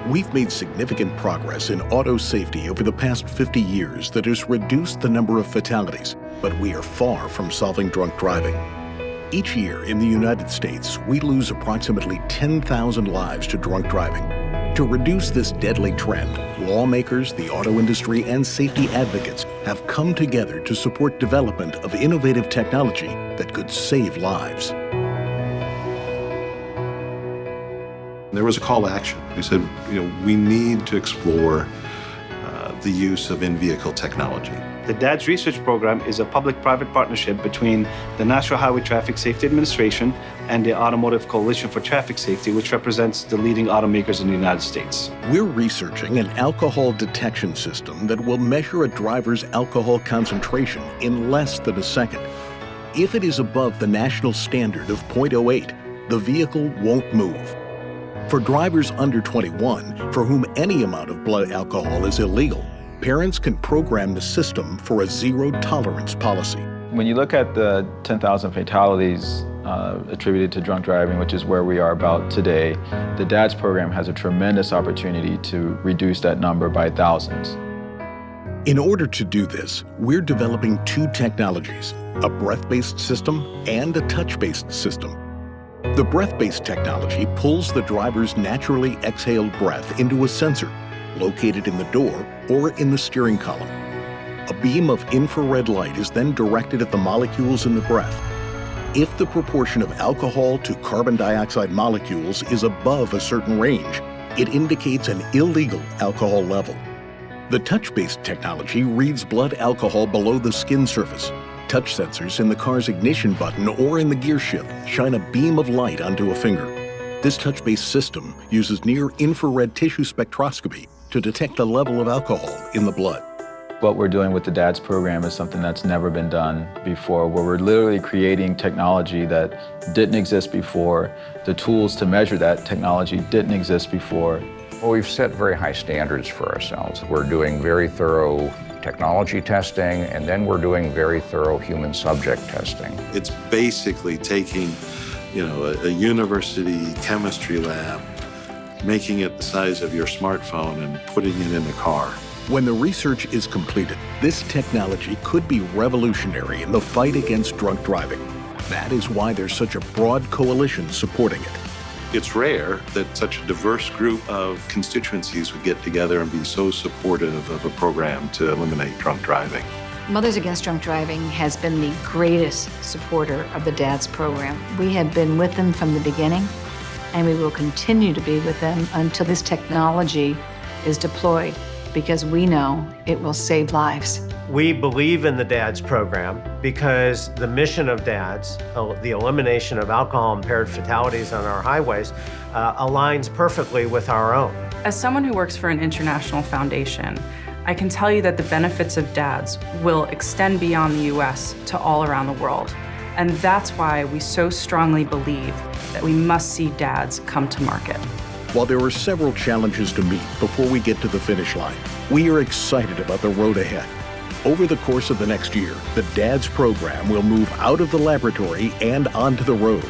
We've made significant progress in auto safety over the past 50 years that has reduced the number of fatalities, but we are far from solving drunk driving. Each year in the United States, we lose approximately 10,000 lives to drunk driving. To reduce this deadly trend, lawmakers, the auto industry, and safety advocates have come together to support development of innovative technology that could save lives. There was a call to action. We said, we need to explore the use of in-vehicle technology. The DADS research program is a public-private partnership between the National Highway Traffic Safety Administration and the Automotive Coalition for Traffic Safety, which represents the leading automakers in the United States. We're researching an alcohol detection system that will measure a driver's alcohol concentration in less than a second. If it is above the national standard of 0.08, the vehicle won't move. For drivers under 21, for whom any amount of blood alcohol is illegal, parents can program the system for a zero-tolerance policy. When you look at the 10,000 fatalities attributed to drunk driving, which is where we are about today, the DADS program has a tremendous opportunity to reduce that number by thousands. In order to do this, we're developing two technologies, a breath-based system and a touch-based system. The breath-based technology pulls the driver's naturally exhaled breath into a sensor located in the door or in the steering column. A beam of infrared light is then directed at the molecules in the breath. If the proportion of alcohol to carbon dioxide molecules is above a certain range, it indicates an illegal alcohol level. The touch-based technology reads blood alcohol below the skin surface. Touch sensors in the car's ignition button or in the gear shift shine a beam of light onto a finger. This touch-based system uses near-infrared tissue spectroscopy to detect the level of alcohol in the blood. What we're doing with the DADS program is something that's never been done before, where we're literally creating technology that didn't exist before. The tools to measure that technology didn't exist before. Well, we've set very high standards for ourselves. We're doing very thorough technology testing, and then we're doing very thorough human subject testing. It's basically taking, a university chemistry lab, making it the size of your smartphone and putting it in a car. When the research is completed, this technology could be revolutionary in the fight against drunk driving. That is why there's such a broad coalition supporting it. It's rare that such a diverse group of constituencies would get together and be so supportive of a program to eliminate drunk driving. Mothers Against Drunk Driving has been the greatest supporter of the DADS program. We have been with them from the beginning, and we will continue to be with them until this technology is deployed, because we know it will save lives. We believe in the DADS program because the mission of DADS, the elimination of alcohol-impaired fatalities on our highways, aligns perfectly with our own. As someone who works for an international foundation, I can tell you that the benefits of DADS will extend beyond the US to all around the world. And that's why we so strongly believe that we must see DADS come to market. While there are several challenges to meet before we get to the finish line, we are excited about the road ahead. Over the course of the next year, the DADS program will move out of the laboratory and onto the road.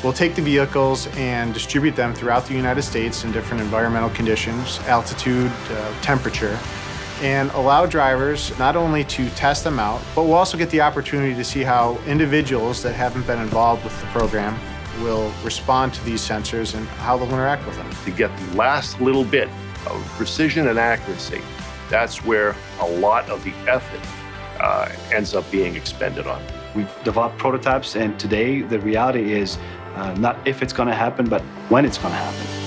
We'll take the vehicles and distribute them throughout the United States in different environmental conditions, altitude, temperature, and allow drivers not only to test them out, but we'll also get the opportunity to see how individuals that haven't been involved with the program will respond to these sensors and how they'll interact with them. To get the last little bit of precision and accuracy, that's where a lot of the effort ends up being expended on. We've developed prototypes, and today the reality is not if it's going to happen, but when it's going to happen.